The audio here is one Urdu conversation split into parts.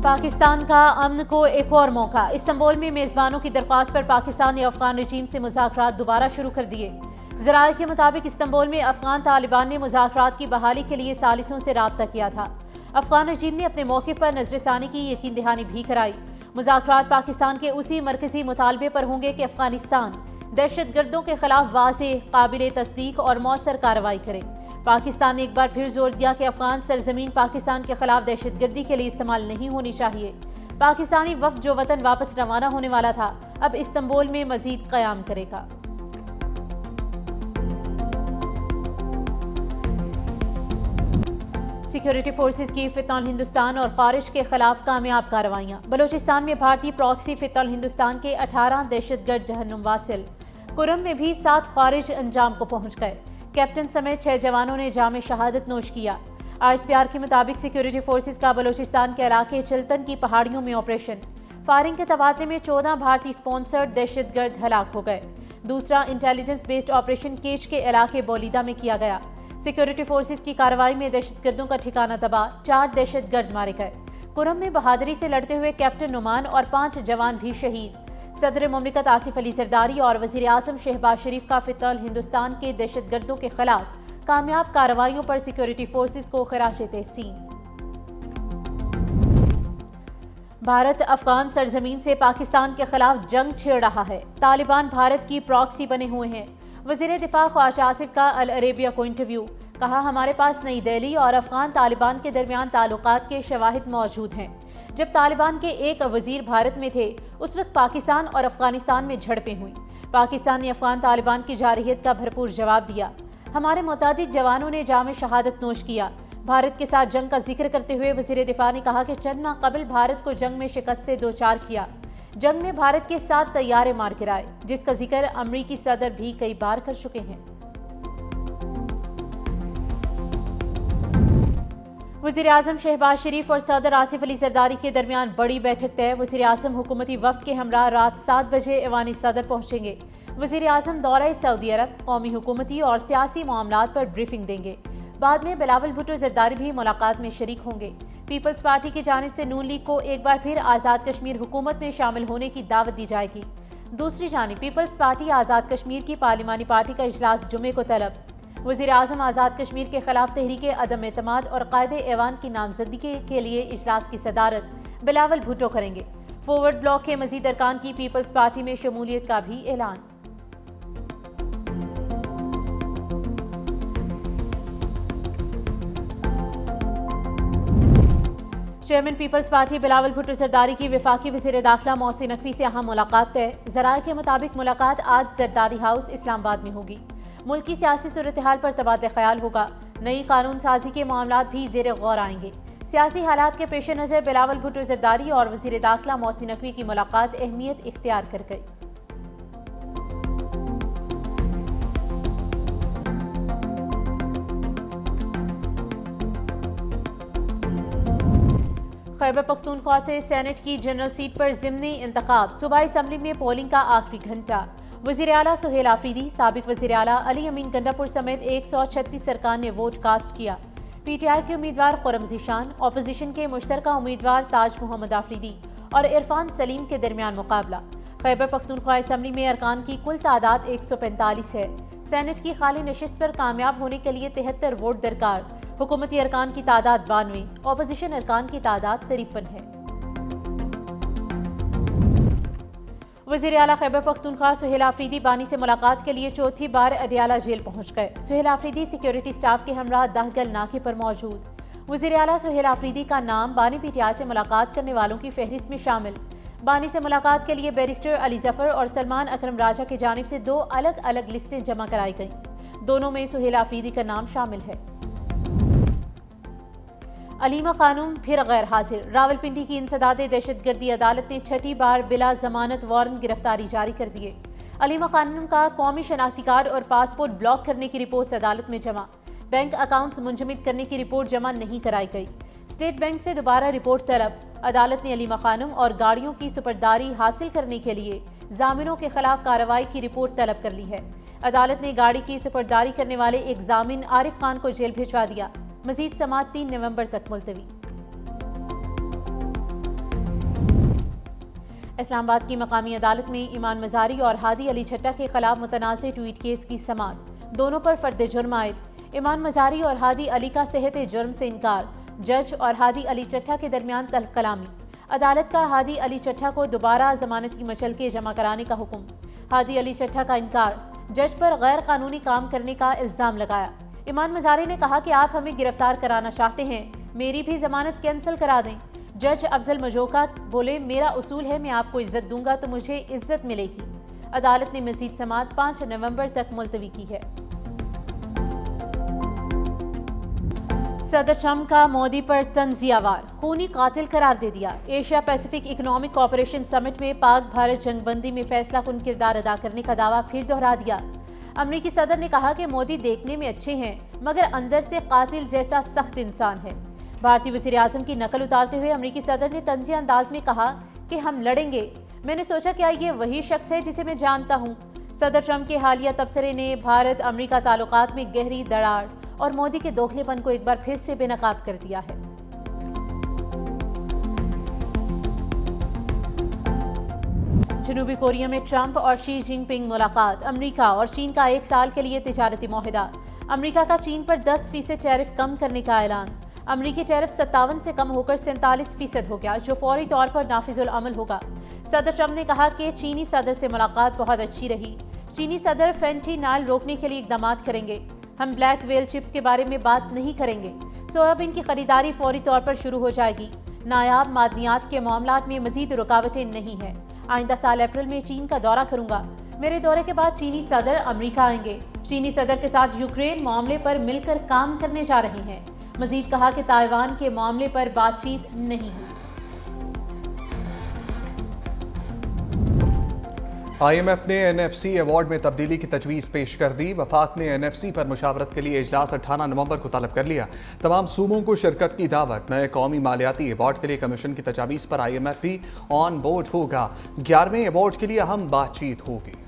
پاکستان کا امن کو ایک اور موقع۔ استنبول میں میزبانوں کی درخواست پر پاکستان نے افغان رجیم سے مذاکرات دوبارہ شروع کر دیے۔ ذرائع کے مطابق استنبول میں افغان طالبان نے مذاکرات کی بحالی کے لیے ثالثوں سے رابطہ کیا تھا۔ افغان رجیم نے اپنے موقف پر نظر ثانی کی یقین دہانی بھی کرائی۔ مذاکرات پاکستان کے اسی مرکزی مطالبے پر ہوں گے کہ افغانستان دہشت گردوں کے خلاف واضح، قابل تصدیق اور مؤثر کارروائی کرے۔ پاکستان نے ایک بار پھر زور دیا کہ افغان سرزمین پاکستان کے خلاف دہشت گردی کے لیے استعمال نہیں ہونی چاہیے۔ پاکستانی وفد جو وطن واپس روانہ ہونے والا تھا، اب استنبول میں مزید قیام کرے گا۔ سیکیورٹی فورسز کی فتح الہندوستان اور خارج کے خلاف کامیاب کارروائیاں۔ بلوچستان میں بھارتی پراکسی فتح الہندوستان کے 18 دہشت گرد جہنم واصل۔ کرم میں بھی 7 خارج انجام کو پہنچ گئے۔ کیپٹن سمیت 6 جوانوں نے جام شہادت نوش کیا۔ ISPR کے مطابق سیکیورٹی فورسز کا بلوچستان کے علاقے چلتن کی پہاڑیوں میں آپریشن۔ فائرنگ کے تبادلے میں 14 بھارتی سپانسرڈ دہشت گرد ہلاک ہو گئے۔ دوسرا انٹیلیجنس بیسڈ آپریشن کیچ کے علاقے بولیدہ میں کیا گیا۔ سیکیورٹی فورسز کی کارروائی میں دہشت گردوں کا ٹھکانہ تباہ، 4 دہشت گرد مارے گئے۔ کرم میں بہادری سے لڑتے ہوئے کیپٹن نعمان اور 5 جوان بھی شہید۔ صدر مملکت آصف علی زرداری اور وزیر اعظم شہباز شریف کا فتح الہندوستان کے دہشت گردوں کے خلاف کامیاب کارروائیوں پر سیکیورٹی فورسز کو خراج تحسین۔ بھارت افغان سرزمین سے پاکستان کے خلاف جنگ چھیڑ رہا ہے۔ طالبان بھارت کی پراکسی بنے ہوئے ہیں۔ وزیر دفاع خواجہ آصف کا العربیہ کو انٹرویو۔ کہا، ہمارے پاس نئی دہلی اور افغان طالبان کے درمیان تعلقات کے شواہد موجود ہیں۔ جب طالبان کے ایک وزیر بھارت میں تھے، اس وقت پاکستان اور افغانستان میں جھڑپیں ہوئیں۔ پاکستان نے افغان طالبان کی جارحیت کا بھرپور جواب دیا۔ ہمارے متعدد جوانوں نے جام شہادت نوش کیا۔ بھارت کے ساتھ جنگ کا ذکر کرتے ہوئے وزیر دفاع نے کہا کہ چند ماہ قبل بھارت کو جنگ میں شکست سے دوچار کیا۔ جنگ میں بھارت کے 7 طیارے مار گرائے، جس کا ذکر امریکی صدر بھی کئی بار کر چکے ہیں۔ وزیر اعظم شہباز شریف اور صدر آصف علی زرداری کے درمیان بڑی بیٹھک طے۔ وزیر اعظم حکومتی وفد کے ہمراہ رات 7 بجے ایوان صدر پہنچیں گے۔ وزیر اعظم دورہ سعودی عرب، قومی حکومتی اور سیاسی معاملات پر بریفنگ دیں گے۔ بعد میں بلاول بھٹو زرداری بھی ملاقات میں شریک ہوں گے۔ پیپلز پارٹی کی جانب سے نون لیگ کو ایک بار پھر آزاد کشمیر حکومت میں شامل ہونے کی دعوت دی جائے گی۔ دوسری جانب پیپلز پارٹی آزاد کشمیر کی پارلیمانی پارٹی کا اجلاس جمعے کو طلب۔ وزیر اعظم آزاد کشمیر کے خلاف تحریک عدم اعتماد اور قائد ایوان کی نامزدگی کے لیے اجلاس کی صدارت بلاول بھٹو کریں گے۔ فارورڈ بلاک کے مزید ارکان کی پیپلز پارٹی میں شمولیت کا بھی اعلان۔ Chairman peoples party Bilawal Bhutto Zardari کی وفاقی وزیر داخلہ محسن نقوی سے اہم ملاقات طے۔ ذرائع کے مطابق ملاقات آج زرداری ہاؤس اسلام آباد میں ہوگی۔ ملکی سیاسی صورتحال پر تبادلہ خیال ہوگا۔ نئی قانون سازی کے معاملات بھی زیر غور آئیں گے۔ سیاسی حالات کے پیش نظر بلاول بھٹو زرداری اور وزیر داخلہ محسن نقوی کی ملاقات اہمیت اختیار کر گئی۔ خیبر پختونخوا سے سینٹ کی جنرل سیٹ پر ضمنی انتخاب۔ صوبائی اسمبلی میں پولنگ کا آخری گھنٹہ۔ وزیر اعلیٰ سہیل آفریدی، سابق وزیر اعلیٰ علی امین گنڈاپور سمیت 136 ارکان نے ووٹ کاسٹ کیا۔ پی ٹی آئی کے امیدوار خرم ذیشان، اپوزیشن کے مشترکہ امیدوار تاج محمد آفریدی اور عرفان سلیم کے درمیان مقابلہ۔ خیبر پختونخوا اسمبلی میں ارکان کی کل تعداد 145 ہے۔ سینٹ کی خالی نشست پر کامیاب ہونے کے لیے 73 ووٹ درکار۔ حکومتی ارکان کی تعداد 92، اپوزیشن ارکان کی تعداد 53 ہے۔ وزیر اعلیٰ خیبر پختونخوا سہیل آفریدی بانی سے ملاقات کے لیے چوتھی بار اڈیالہ جیل پہنچ گئے۔ سہیل آفریدی سیکیورٹی سٹاف کے ہمراہ دہگل ناکے پر موجود۔ وزیر اعلیٰ سہیل آفریدی کا نام بانی پی ٹی آئی سے ملاقات کرنے والوں کی فہرست میں شامل۔ بانی سے ملاقات کے لیے بیرسٹر علی ظفر اور سلمان اکرم راجہ کی جانب سے 2 الگ الگ لسٹیں جمع کرائی گئیں۔ دونوں میں سہیل آفریدی کا نام شامل ہے۔ علیمہ خانم پھر غیر حاضر۔ راولپنڈی کی انسداد دہشت گردی عدالت نے 6ٹھی بار بلا ضمانت وارنٹ گرفتاری جاری کر دیے۔ علیمہ خانم کا قومی شناختی کارڈ اور پاسپورٹ بلاک کرنے کی رپورٹس عدالت میں جمع۔ بینک اکاؤنٹس منجمد کرنے کی رپورٹ جمع نہیں کرائی گئی۔ اسٹیٹ بینک سے دوبارہ رپورٹ طلب۔ عدالت نے علیمہ خانم اور گاڑیوں کی سپرداری حاصل کرنے کے لیے ضامنوں کے خلاف کارروائی کی رپورٹ طلب کر لی ہے۔ عدالت نے گاڑی کی سپرداری کرنے والے ایک ضامن عارف خان کو جیل بھجوا دیا۔ مزید سماعت 3 نومبر تک ملتوی۔ اسلام آباد کی مقامی عدالت میں ایمان مزاری اور ہادی علی چٹھا کے خلاف متنازع ٹویٹ کیس کی سماعت، دونوں پر فرد جرم عائد۔ ایمان مزاری اور ہادی علی کا صحت جرم سے انکار، جج اور ہادی علی چٹھا کے درمیان تلخ کلامی۔ عدالت کا ہادی علی چٹھا کو دوبارہ ضمانت کی مچلکے جمع کرانے کا حکم، ہادی علی چٹھا کا انکار، جج پر غیر قانونی کام کرنے کا الزام لگایا۔ ایمان مزاری نے کہا کہ آپ ہمیں گرفتار کرانا چاہتے ہیں، میری بھی ضمانت کینسل کرا دیں۔ جج افضل مجوکا بولے، میرا اصول ہے میں آپ کو عزت دوں گا تو مجھے عزت ملے گی۔ عدالت نے مزید سماعت 5 نومبر تک ملتوی کی ہے۔ صدر ٹرمپ کا مودی پر تنزیہ وار، خونی قاتل قرار دے دیا۔ ایشیا پیسیفک اکنامک کوآپریشن سمٹ میں پاک بھارت جنگ بندی میں فیصلہ کن کردار ادا کرنے کا دعویٰ پھر دہرا دیا۔ امریکی صدر نے کہا کہ مودی دیکھنے میں اچھے ہیں مگر اندر سے قاتل جیسا سخت انسان ہے۔ بھارتی وزیر اعظم کی نقل اتارتے ہوئے امریکی صدر نے طنزیہ انداز میں کہا کہ ہم لڑیں گے، میں نے سوچا کیا یہ وہی شخص ہے جسے میں جانتا ہوں۔ صدر ٹرمپ کے حالیہ تبصرے نے بھارت امریکہ تعلقات میں گہری دراڑ اور مودی کے دوکھلے پن کو ایک بار پھر سے بے نقاب کر دیا ہے۔ جنوبی کوریا میں ٹرمپ اور شی جن پنگ ملاقات، امریکہ اور چین کا 1 سال کے لیے تجارتی معاہدہ، امریکہ کا چین پر 10% ٹیرف کم کرنے کا اعلان۔ امریکی ٹیرف 57 سے کم ہو کر 47% ہو گیا، جو فوری طور پر نافذ العمل ہوگا۔ صدر ٹرمپ نے کہا کہ چینی صدر سے ملاقات بہت اچھی رہی، چینی صدر فینٹینال روکنے کے لیے اقدامات کریں گے، ہم بلیک ویل چپس کے بارے میں بات نہیں کریں گے، سویابین کی خریداری فوری طور پر شروع ہو جائے گی، نایاب معدنیات کے معاملات میں مزید رکاوٹیں نہیں ہیں، آئندہ سال اپریل میں چین کا دورہ کروں گا، میرے دورے کے بعد چینی صدر امریکہ آئیں گے، چینی صدر کے ساتھ یوکرین معاملے پر مل کر کام کرنے جا رہے ہیں۔ مزید کہا کہ تائیوان کے معاملے پر بات چیت نہیں ہوئی۔ آئی ایم ایف نے این ایف سی ایوارڈ میں تبدیلی کی تجویز پیش کر دی۔ وفاق نے این ایف سی پر مشاورت کے لیے اجلاس 18 نومبر کو طلب کر لیا۔ تمام صوبوں کو شرکت کی دعوت۔ نئے قومی مالیاتی ایوارڈ کے لیے کمیشن کی تجاویز پر آئی ایم ایف بھی آن بورڈ ہوگا۔ 11ویں ایوارڈ کے لیے اہم بات چیت ہوگی۔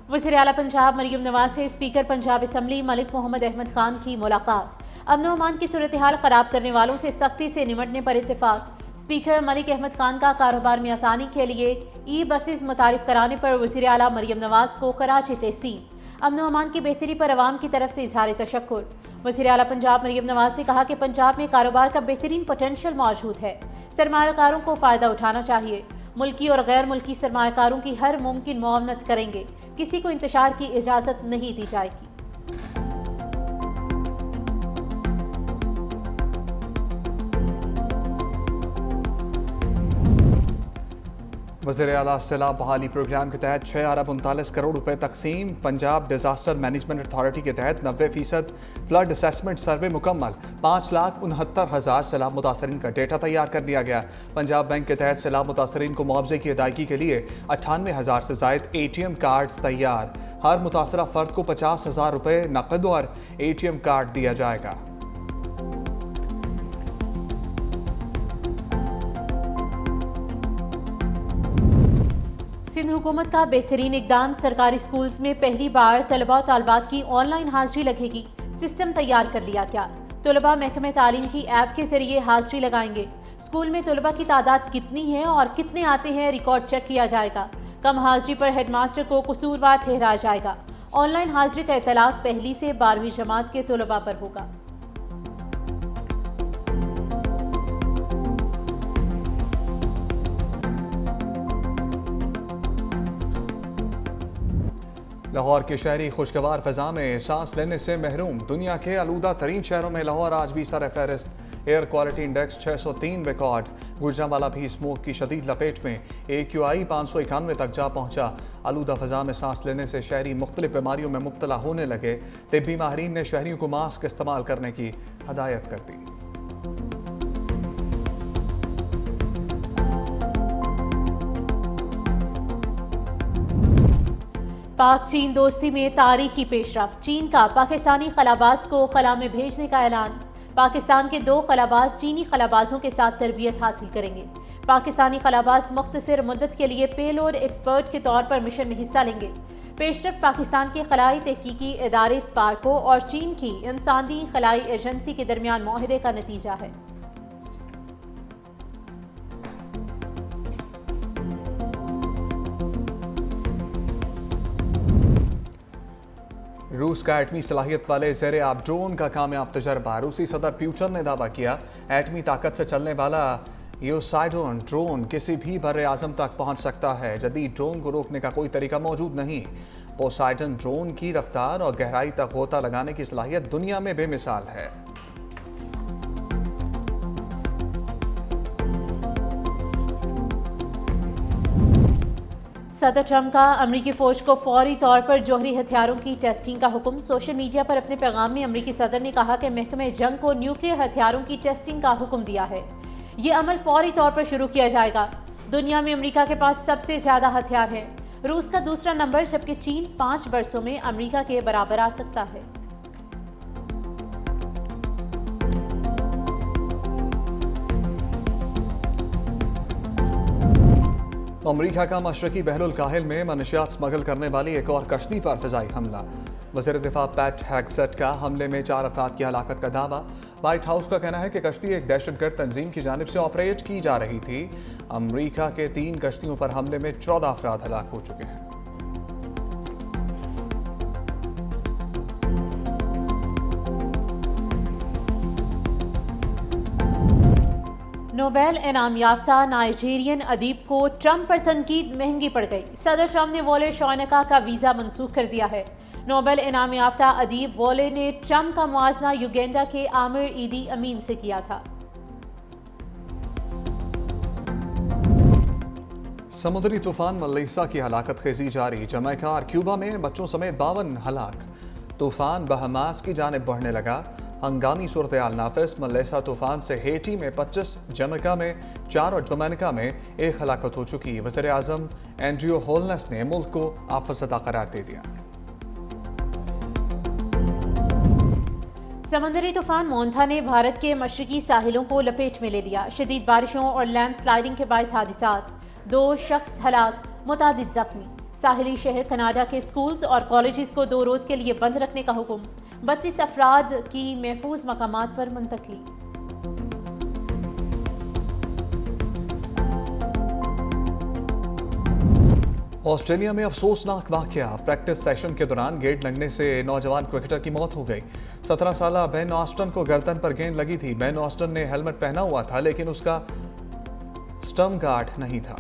وزیر اعلیٰ پنجاب مریم نواز سے اسپیکر پنجاب اسمبلی ملک محمد احمد خان کی ملاقات۔ امن و امان کی صورتحال خراب کرنے والوں سے سختی سے نمٹنے پر اتفاق۔ اسپیکر ملک احمد خان کا کاروبار میں آسانی کے لیے ای بسز متعارف کرانے پر وزیر اعلیٰ مریم نواز کو خراج تحسین۔ امن و امان کی بہتری پر عوام کی طرف سے اظہار تشکر۔ وزیر اعلیٰ پنجاب مریم نواز نے کہا کہ پنجاب میں کاروبار کا بہترین پوٹینشیل موجود ہے، سرمایہ کاروں کو فائدہ اٹھانا چاہیے، ملکی اور غیر ملکی سرمایہ کاروں کی ہر ممکن معاونت کریں گے، کسی کو انتشار کی اجازت نہیں دی جائے گی۔ وزیر اعلیٰ سیلاب بحالی پروگرام کے تحت 6 ارب 39 کروڑ روپے تقسیم۔ پنجاب ڈیزاسٹر مینجمنٹ اتھارٹی کے تحت 90% فلڈ اسیسمنٹ سروے مکمل۔ 5,69,000 سیلاب متاثرین کا ڈیٹا تیار کر لیا گیا۔ پنجاب بینک کے تحت سیلاب متاثرین کو معاوضے کی ادائیگی کے لیے 98,000 سے زائد ATM کارڈز تیار۔ ہر متاثرہ فرد کو 50,000 روپے نقد اور ATM کارڈ دیا جائے گا۔ سندھ حکومت کا بہترین اقدام، سرکاری سکولز میں پہلی بار طلباء و طالبات کی آن لائن حاضری لگے گی، سسٹم تیار کر لیا گیا۔ طلباء محکمہ تعلیم کی ایپ کے ذریعے حاضری لگائیں گے۔ سکول میں طلباء کی تعداد کتنی ہے اور کتنے آتے ہیں ریکارڈ چیک کیا جائے گا۔ کم حاضری پر ہیڈ ماسٹر کو قصوروار ٹھہرایا جائے گا۔ آن لائن حاضری کا اطلاق پہلی سے 12ویں جماعت کے طلباء پر ہوگا۔ لاہور کے شہری خوشگوار فضا میں سانس لینے سے محروم۔ دنیا کے آلودہ ترین شہروں میں لاہور آج بھی سر فہرست۔ Air quality index 603 record. Gujranwala بھی اسموک کی شدید لپیٹ میں، AQI 591 تک جا پہنچا۔ آلودہ فضا میں سانس لینے سے شہری مختلف بیماریوں میں مبتلا ہونے لگے۔ طبی ماہرین نے شہریوں کو ماسک استعمال کرنے کی ہدایت کر دی۔ پاک چین دوستی میں تاریخی پیش رفت، چین کا پاکستانی خلاباز کو خلا میں بھیجنے کا اعلان۔ پاکستان کے 2 خلاباز چینی خلابازوں کے ساتھ تربیت حاصل کریں گے۔ پاکستانی خلاباز مختصر مدت کے لیے پے لوڈ ایکسپرٹ کے طور پر مشن میں حصہ لیں گے۔ پیش رفت پاکستان کے خلائی تحقیقی ادارے اسپارکو اور چین کی انسانی خلائی ایجنسی کے درمیان معاہدے کا نتیجہ ہے۔ روس کا ایٹمی صلاحیت والے زیر آب ڈرون کا کامیاب تجربہ۔ روسی صدر پیوٹن نے دعویٰ کیا ایٹمی طاقت سے چلنے والا پوسائیڈن ڈرون کسی بھی بر اعظم تک پہنچ سکتا ہے۔ جدید ڈرون کو روکنے کا کوئی طریقہ موجود نہیں۔ پوسائیڈن ڈرون کی رفتار اور گہرائی تک غوطہ لگانے کی صلاحیت دنیا میں بے مثال ہے۔ صدر ٹرمپ کا امریکی فوج کو فوری طور پر جوہری ہتھیاروں کی ٹیسٹنگ کا حکم۔ سوشل میڈیا پر اپنے پیغام میں امریکی صدر نے کہا کہ محکمہ جنگ کو نیوکلیئر ہتھیاروں کی ٹیسٹنگ کا حکم دیا ہے۔ یہ عمل فوری طور پر شروع کیا جائے گا۔ دنیا میں امریکہ کے پاس سب سے زیادہ ہتھیار ہیں۔ روس کا دوسرا نمبر، جبکہ چین 5 برسوں میں امریکہ کے برابر آ سکتا ہے۔ امریکہ کا مشرقی بحر الکاہل میں منشیات اسمگل کرنے والی ایک اور کشتی پر فضائی حملہ۔ وزیر دفاع پیٹ ہیگسٹ کا حملے میں 4 افراد کی ہلاکت کا دعویٰ۔ وائٹ ہاؤس کا کہنا ہے کہ کشتی ایک دہشت گرد تنظیم کی جانب سے آپریٹ کی جا رہی تھی۔ امریکہ کے 3 کشتیوں پر حملے میں 14 افراد ہلاک ہو چکے ہیں۔ نوبیل انعام یافتہ نائجیرین ادیب کو ٹرمپ پر تنقید مہنگی پڑ گئی۔ صدر ٹرمپ نے وولے شونیکا کا ویزا منسوخ کر دیا ہے۔ نوبیل انعام یافتہ ادیب وولے نے ٹرمپ کا موازنہ یوگینڈا کے عامر ایدی امین سے کیا تھا۔ سمندری طوفان ملیسا کی ہلاکت خیزی جاری۔ جمیکا اور کیوبا میں بچوں سمیت 52 ہلاک۔ طوفان بہاماس کی جانب بڑھنے لگا۔ ہنگامی صورتحال نافذ۔ ملیسا طوفان سے ہیٹی میں 25، جمیکا میں 4 اور ڈومینیکا میں 1 ہلاکت ہو چکی۔ وزیر اعظم اینڈریو ہولنس نے ملک کو آفت زدہ قرار دے دیا۔ سمندری طوفان مونتھا نے بھارت کے مشرقی ساحلوں کو لپیٹ میں لے لیا۔ شدید بارشوں اور لینڈ سلائیڈنگ کے باعث حادثات، 2 شخص ہلاک، متعدد زخمی۔ ساحلی شہر کینیڈا کے سکولز اور کالجز کو 2 روز کے لیے بند رکھنے کا حکم۔ 32 افراد کی محفوظ مقامات پر منتقلی۔ آسٹریلیا میں افسوسناک واقعہ۔ پریکٹس سیشن کے دوران گیند لگنے سے نوجوان کرکٹر کی موت ہو گئی۔ 17 سالہ بین آسٹن کو گردن پر گیند لگی تھی۔ بین آسٹن نے ہیلمٹ پہنا ہوا تھا لیکن اس کا سٹرم گارڈ نہیں تھا۔